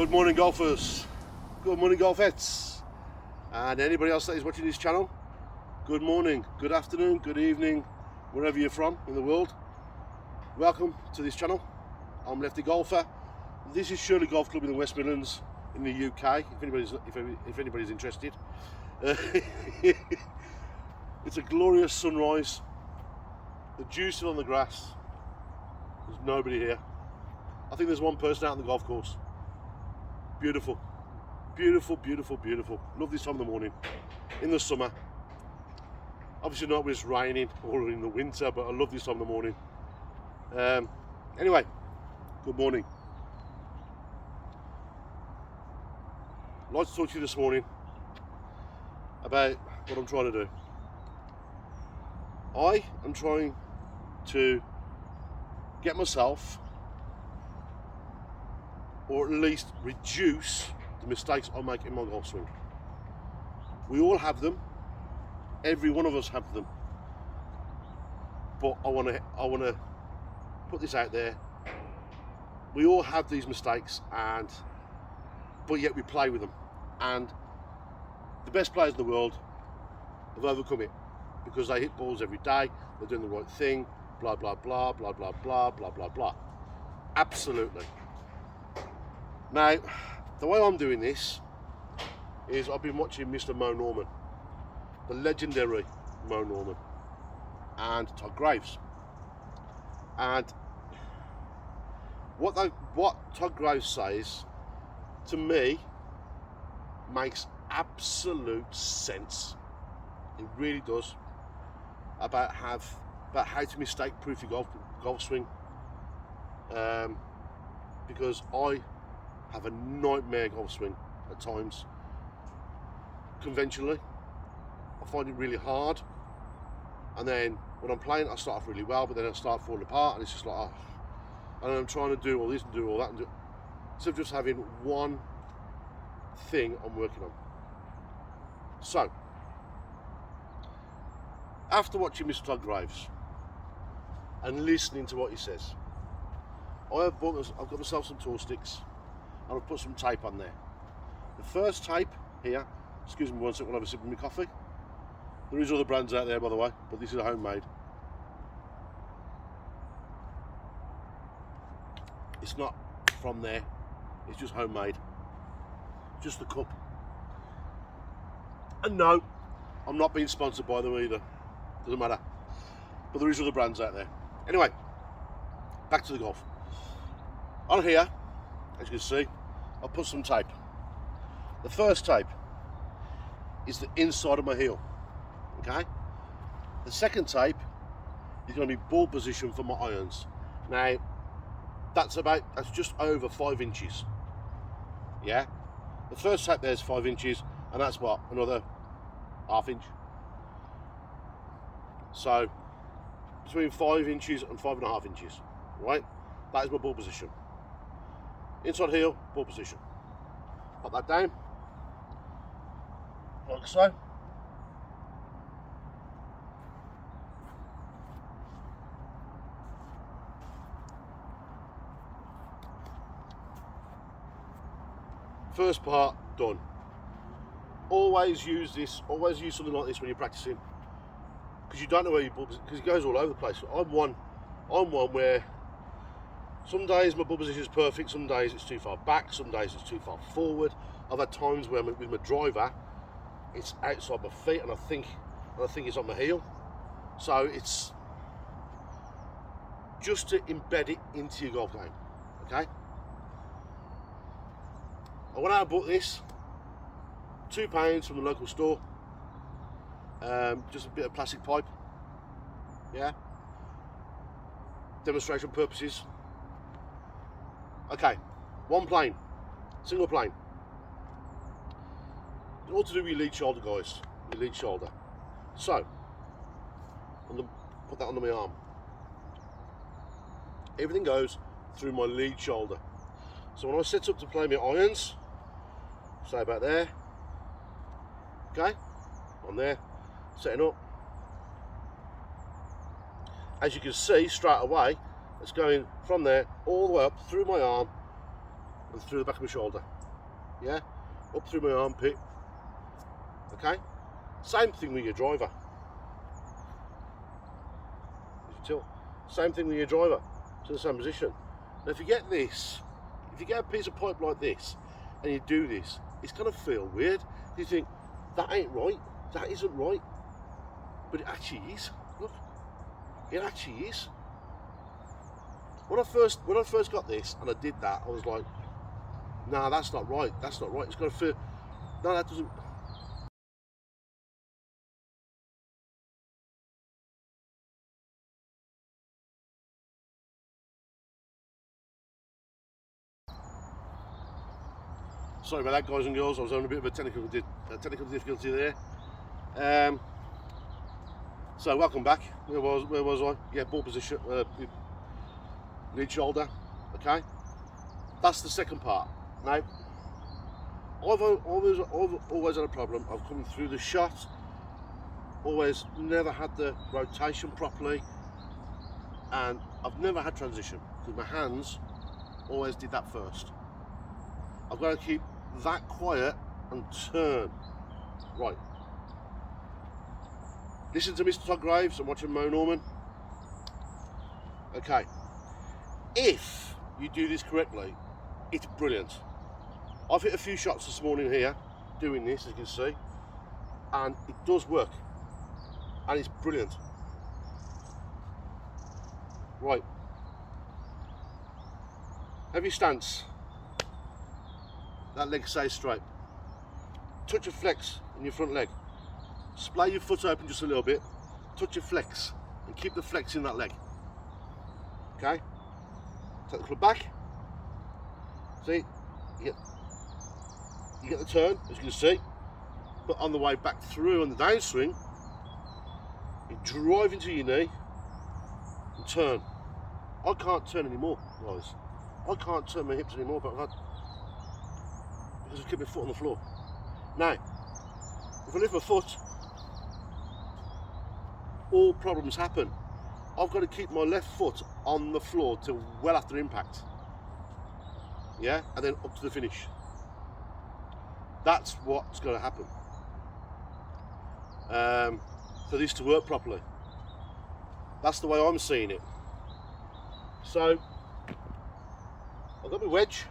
Good morning, golfers. Good morning, golfettes. And anybody else that is watching this channel, good morning, good afternoon, good evening, wherever you're from in the world. Welcome to this channel. I'm Lefty Golfer. This is Shirley Golf Club in the West Midlands in the UK, if anybody's interested. It's a glorious sunrise. The dew's still on the grass. There's nobody here. I think there's one person out on the golf course. Beautiful, beautiful, beautiful, beautiful. Love this time of the morning in the summer. Obviously not when it's raining or in the winter, but I love this time of the morning. Anyway, good morning. I'd like to talk to you this morning about what I'm trying to do. I am trying to get myself, or at least reduce the mistakes I make in my golf swing. We all have them. Every one of us have them. But I want to put this out there. We all have these mistakes, but yet we play with them. And the best players in the world have overcome it because they hit balls every day. They're doing the right thing. Blah blah blah blah blah blah blah blah blah. Absolutely. Now, the way I'm doing this is I've been watching Mr. Mo Norman, the legendary Mo Norman, and Todd Graves. And what Todd Graves says to me makes absolute sense. It really does, about how to mistake-proof your golf swing. Because I have a nightmare golf swing at times. Conventionally, I find it really hard, and then when I'm playing, I start off really well, but then I start falling apart, and it's just like, oh. And I'm trying to do all this and do all that, and instead of just having one thing I'm working on. So, after watching Mr. Todd Graves and listening to what he says, I've got myself some tour sticks, and I've put some tape on there. The first tape here, excuse me one second while I have a sip of my coffee. There is other brands out there, by the way, but this is a homemade. It's not from there, it's just homemade. Just the cup. And no, I'm not being sponsored by them either. Doesn't matter. But there is other brands out there. Anyway, back to the golf. On here, as you can see, I'll put some tape. The first tape is the inside of my heel. Okay? The second tape is going to be ball position for my irons. Now, that's just over 5 inches. Yeah? The first tape there is 5 inches, and that's what? Another ½ inch. So, between 5 inches and 5.5 inches. Right? That is my ball position. Inside heel, ball position. Pop that down, like so. First part done. Always use something like this when you're practicing, because you don't know where your ball, because it goes all over the place. I'm one where some days my ball position is perfect, some days it's too far back, some days it's too far forward. I've had times where with my driver, it's outside my feet, and I think it's on my heel. So it's just to embed it into your golf game. Okay. I went out and bought this, £2 from the local store. Just a bit of plastic pipe. Yeah. Demonstration purposes. Okay, one plane, single plane. It's all to do with your lead shoulder, guys. Your lead shoulder. So, put that under my arm. Everything goes through my lead shoulder. So when I set up to play my irons, say about there. Okay, on there, setting up. As you can see, straight away, it's going from there all the way up through my arm and through the back of my shoulder. yeah, up through my armpit, okay? Same thing with your driver. Tilt. Same thing with your driver, to the same position. Now if you get this, if you get a piece of pipe like this, and you do this, it's gonna feel weird. You think, that ain't right, that isn't right, but it actually is. Look, it actually is. When I first got this and I did that, I was like, nah, that's not right, that's not right. It's got to feel, no, that doesn't. Sorry about that, guys and girls. I was having a bit of a technical difficulty there. So welcome back. Where was I? Yeah, ball position, lead shoulder. Okay, that's the second part. Now, I've always had a problem. I've come through the shot, always never had the rotation properly, and I've never had transition because my hands always did that first. I've got to keep that quiet and turn. Right. Listen to Mr. Todd Graves. I'm watching Mo Norman. Okay. If you do this correctly, it's brilliant. I've hit a few shots this morning here, doing this, as you can see, and it does work. And it's brilliant. Right. Heavy stance. That leg stays straight. Touch a flex in your front leg. Splay your foot open just a little bit. Touch your flex and keep the flex in that leg. Okay? Take the club back. See? You get the turn, as you can see. But on the way back through on the downswing, you drive into your knee and turn. I can't turn anymore, guys. I can't turn my hips anymore, but because I keep my foot on the floor. Now, if I lift my foot, all problems happen. I've got to keep my left foot on the floor till well after impact. Yeah, and then up to the finish. That's what's going to happen for this to work properly. That's the way I'm seeing it. So, I've got my wedge.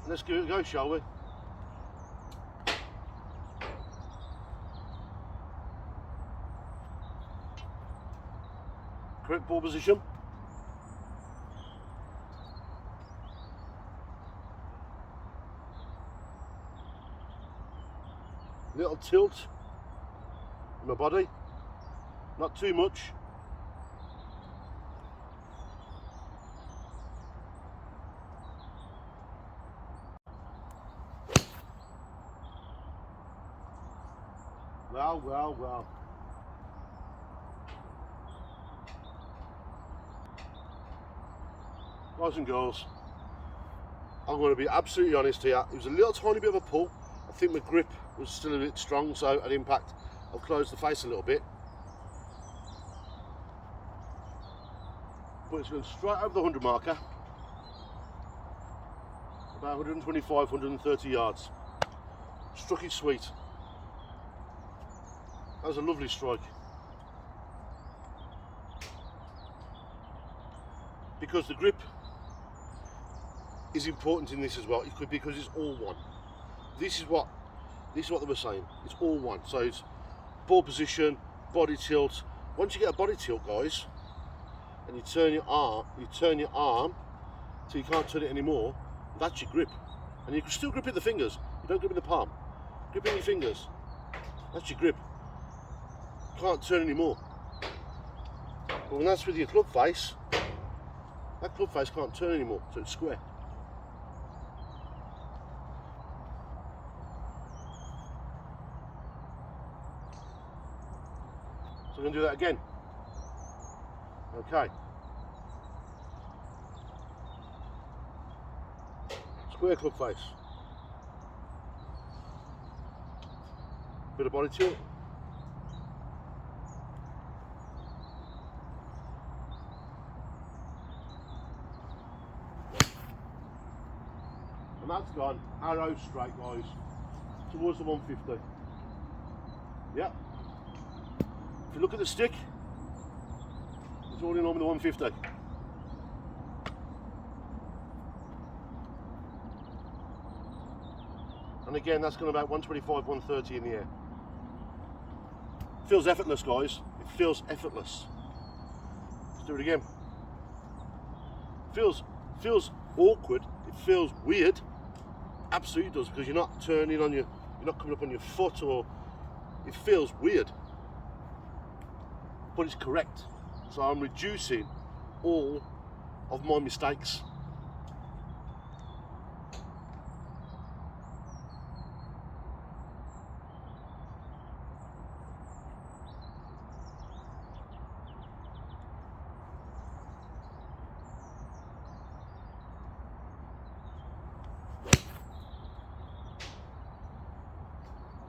Let's give it a go, shall we? Correct ball position. Little tilt in my body, not too much. Well. Guys and girls, I'm going to be absolutely honest here. It was a little tiny bit of a pull. I think my grip was still a bit strong, so at impact I've closed the face a little bit. But it's going straight over the 100 marker, about 125, 130 yards. Struck it sweet. That was a lovely strike. Because the grip is important in this as well. It could, because it's all one. This is what they were saying. It's all one. So it's ball position, body tilt. Once you get a body tilt, guys, and you turn your arm till you can't turn it anymore, that's your grip. And you can still grip in the fingers. You don't grip in the palm. Grip in your fingers. That's your grip. You can't turn anymore. But when that's with your club face, that club face can't turn anymore, so it's square. So I'm going to do that again. Okay. Square club face. Bit of body tilt. And that's gone arrow straight, guys, towards the 150. Yep. If you look at the stick, it's already on with the 150. And again, that's gone about 125, 130 in the air. Feels effortless, guys. It feels effortless. Let's do it again. Feels awkward. It feels weird. Absolutely does, because you're not turning on you're not coming up on your foot, or it feels weird. But it's correct. So I'm reducing all of my mistakes.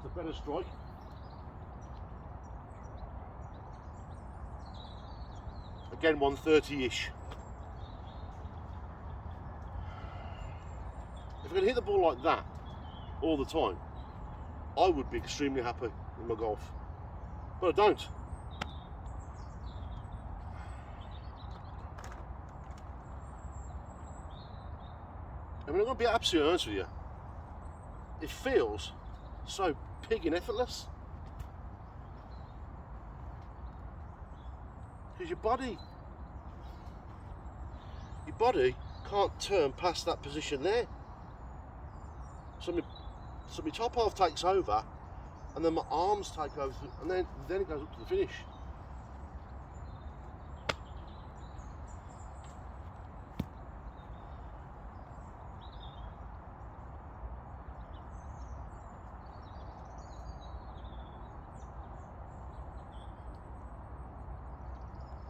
It's a better strike. Again, 130-ish. If I could hit the ball like that all the time, I would be extremely happy in my golf. But I don't. I mean, I'm going to be absolutely honest with you. It feels so pig and effortless. Because your body can't turn past that position there. So my top half takes over, and then my arms take over, and then it goes up to the finish.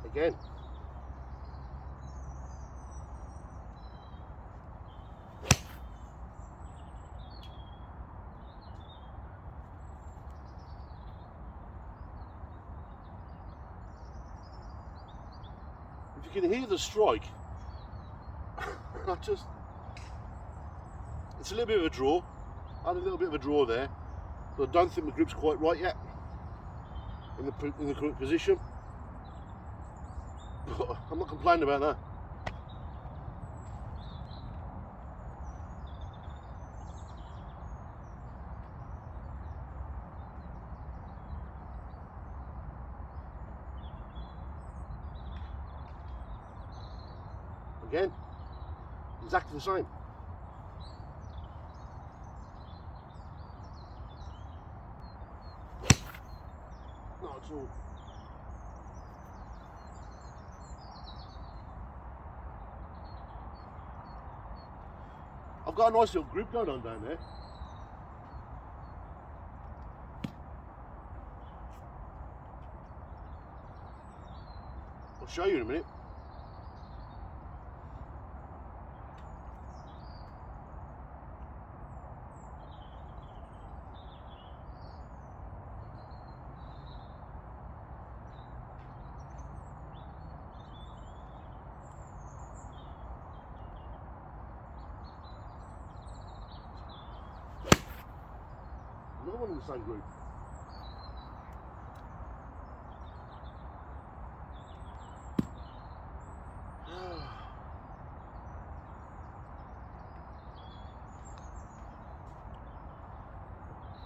Again. If you can hear the strike, it's a little bit of a draw. I had a little bit of a draw there, but I don't think the grip's quite right yet in the correct position. But I'm not complaining about that. Again, exactly the same. Not at all. I've got a nice little grip going on down there. I'll show you in a minute. Another one in the same group.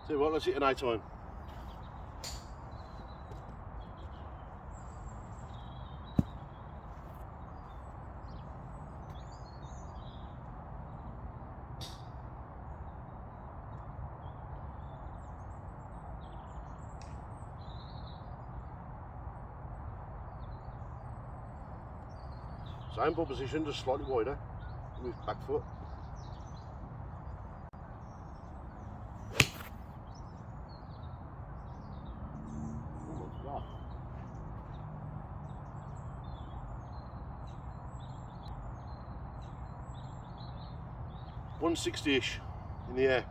Tell you what, let's hit an 8-iron. Same ball position, just slightly wider. Move back foot. Oh my God. 160-ish in the air.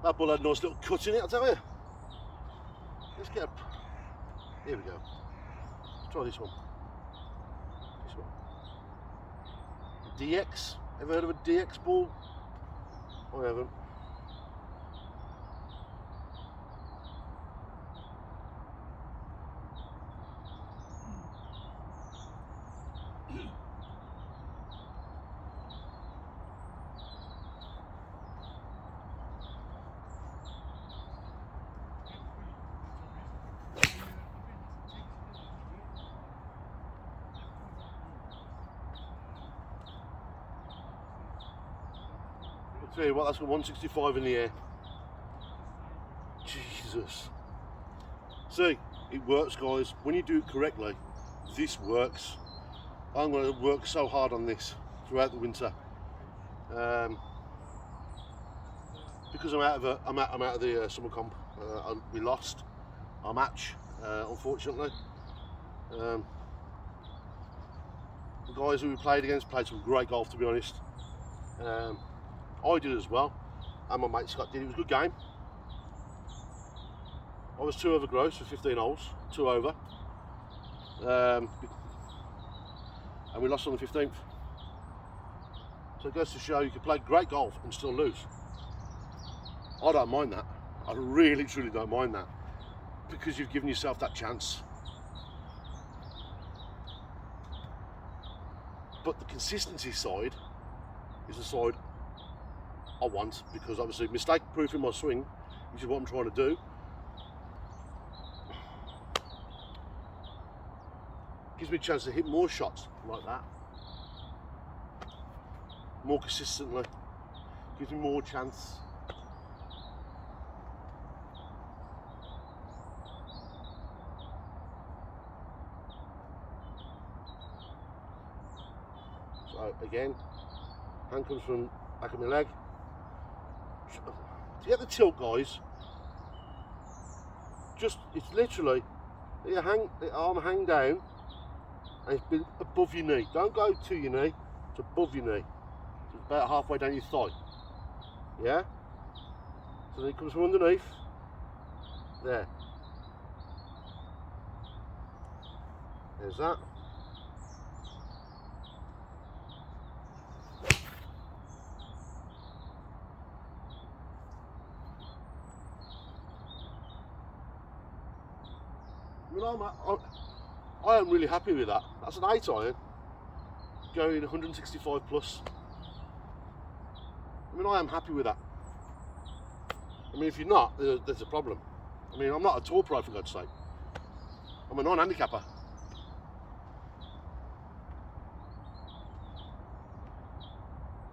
That ball had a nice little cut in it, I'll tell you. Let's get up. Here we go. Let's try this one. This one. DX. Ever heard of a DX ball? I haven't. I'll tell you what, that's got 165 in the air. Jesus. See, it works, guys. When you do it correctly, this works. I'm going to work so hard on this throughout the winter, because I'm out of the summer comp. We lost our match, unfortunately. The guys who we played against played some great golf, to be honest. I did as well, and my mate Scott did. It was a good game. I was 2 over gross for 15 holes, 2 over, and we lost on the 15th. So it goes to show you can play great golf and still lose. I don't mind that. I really, truly don't mind that, because you've given yourself that chance. But the consistency side is the side I want, because obviously mistake proofing my swing, which is what I'm trying to do, gives me a chance to hit more shots like that, more consistently, gives me more chance. So again, hand comes from back of my leg. To get the tilt, guys, it's literally the arm hang down and it's above your knee. Don't go to your knee, it's above your knee. So it's about halfway down your thigh. Yeah? So then it comes from underneath. There. There's that. I am really happy with that. That's an 8 iron going 165 plus. I mean, I am happy with that. I mean, if you're not, there's a problem. I mean, I'm not a tour pro, for God's sake. I'm a non-handicapper.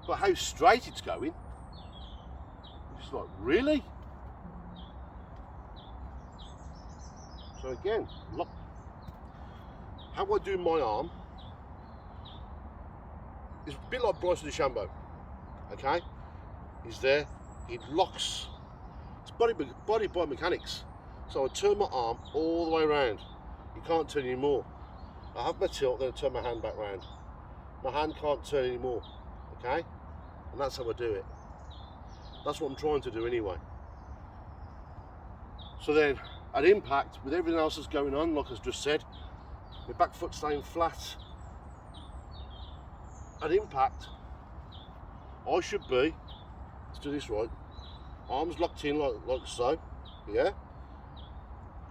But how straight it's going, it's just like, really? So again, look, how I do my arm is a bit like Bryson DeChambeau, okay? He's there, he locks, it's body biomechanics. So I turn my arm all the way around. You can't turn anymore. I have my tilt, then I turn my hand back round. My hand can't turn anymore, okay? And that's how I do it. That's what I'm trying to do anyway. So then, at impact, with everything else that's going on, like I just said, my back foot staying flat, at impact, I should be, let's do this right, arms locked in like so, yeah,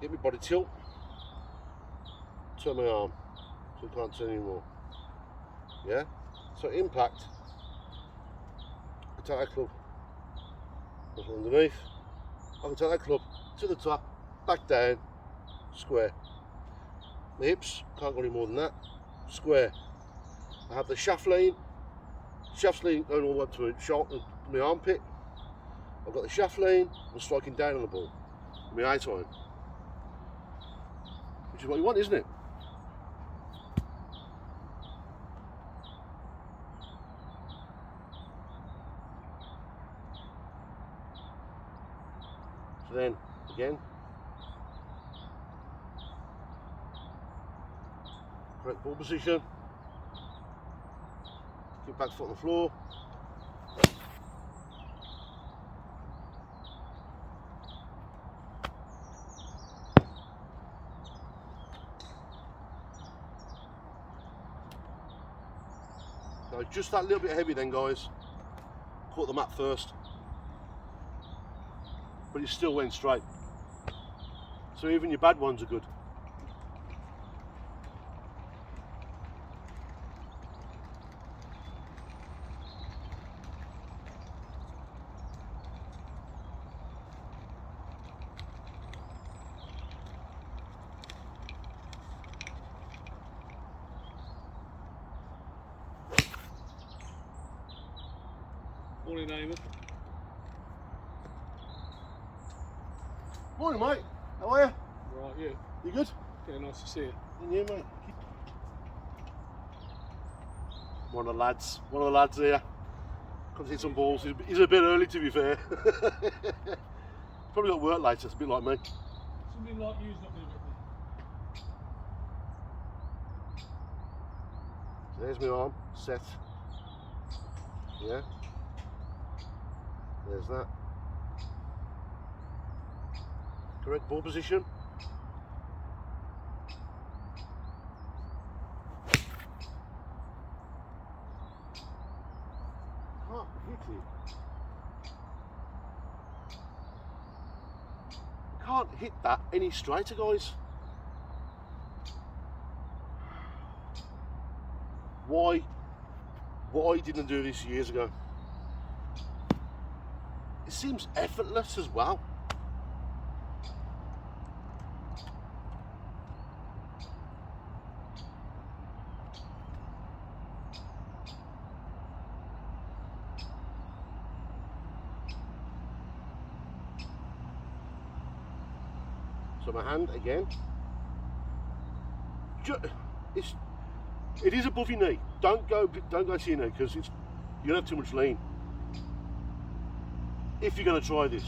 get my body tilt, turn my arm, so I can't turn anymore, yeah, so impact, I take that club, that's underneath, I can take that club to the top, back down, square. My hips, can't go any more than that, square. I have the shaft lean going all the way up to my armpit. I've got the shaft lean, I'm striking down on the ball, my 8 iron. Which is what you want, isn't it? So then, again, correct ball position, keep back foot on the floor, Now just that little bit heavy then, guys. Caught the mat first. But it still went straight. So even your bad ones are good. Morning, Eamon. Morning, mate. How are you? Right, yeah. You good? Yeah, nice to see you. And you, mate? One of the lads here. Comes hit some balls. He's a bit early, to be fair. Probably got work later. It's a bit like me. Something like you's not going to get So there's my arm set. Yeah. There's that. Correct ball position. Can't hit it. Can't hit that any straighter, guys. Why didn't I do this years ago? It seems effortless as well. So my hand again. It is above your knee. Don't go to your knee because you're gonna have too much lean. If you're gonna try this.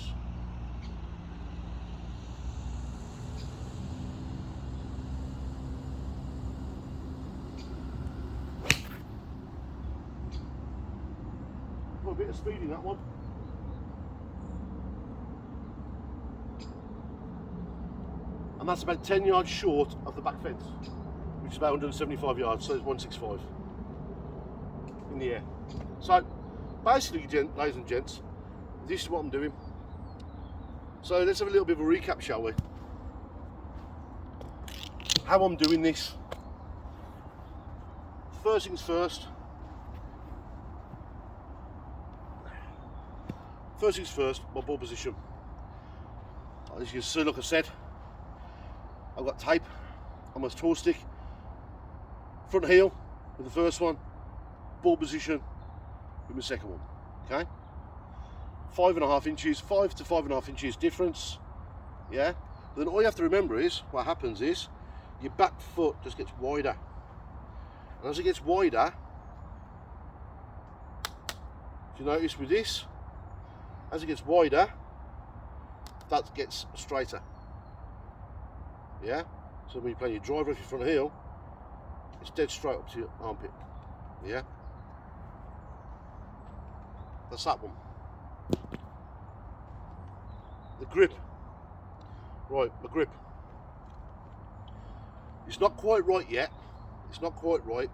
Got a bit of speed in that one. And that's about 10 yards short of the back fence, which is about 175 yards, so it's 165 in the air. So basically, ladies and gents, this is what I'm doing. So let's have a little bit of a recap, shall we? How I'm doing this. First things first. First things first, my ball position. As you can see, like I said, I've got tape on my toe stick, front heel with the first one, ball position with my second one, okay? 5.5 inches, 5 to 5.5 inches difference, yeah? Then all you have to remember is, what happens is, your back foot just gets wider. And as it gets wider, if you notice with this, as it gets wider, that gets straighter. Yeah? So when you're playing your driver off your front heel, it's dead straight up to your armpit. Yeah? That's that one. The grip. Right, the grip. It's not quite right yet. It's not quite right.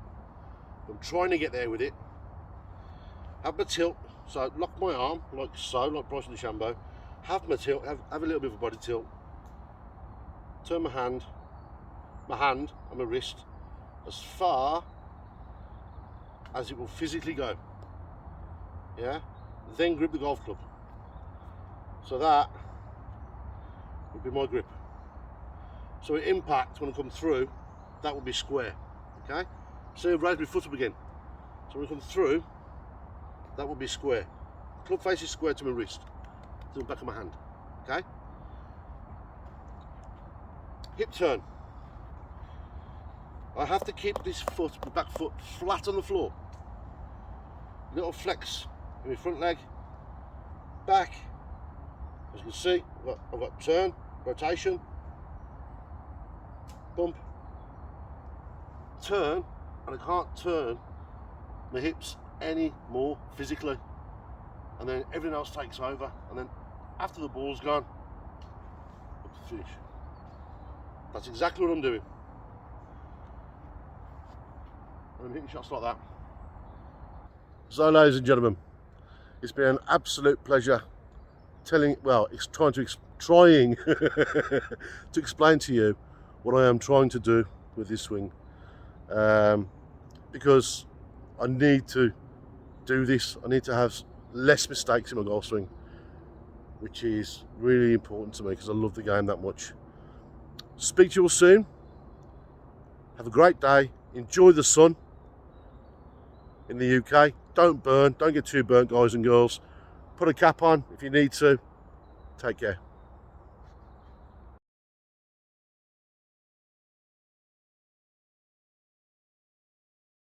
I'm trying to get there with it. Have my tilt. So lock my arm, like so, like Bryson DeChambeau. Have my tilt, have a little bit of a body tilt. Turn my hand and my wrist as far as it will physically go. Yeah? Then grip the golf club. So that would be my grip. So at impact, when I come through, that will be square. Okay? So I've raised my foot up again. So when I come through, that will be square. Club face is square to my wrist, to the back of my hand. Okay? Hip turn. I have to keep this foot, my back foot, flat on the floor. Little flex in my front leg, back. As you can see, I've got turn, rotation, bump, turn, and I can't turn my hips any more physically. And then everything else takes over, and then after the ball's gone, up to the finish. That's exactly what I'm doing. And I'm hitting shots like that. So, ladies and gentlemen, it's been an absolute pleasure trying to explain to you what I am trying to do with this swing, because I need to do this. I need to have less mistakes in my golf swing, which is really important to me because I love the game that much. Speak to you all soon. Have a great day. Enjoy the sun in the UK. Don't burn. Don't get too burnt, guys and girls. Put a cap on if you need to. Take care.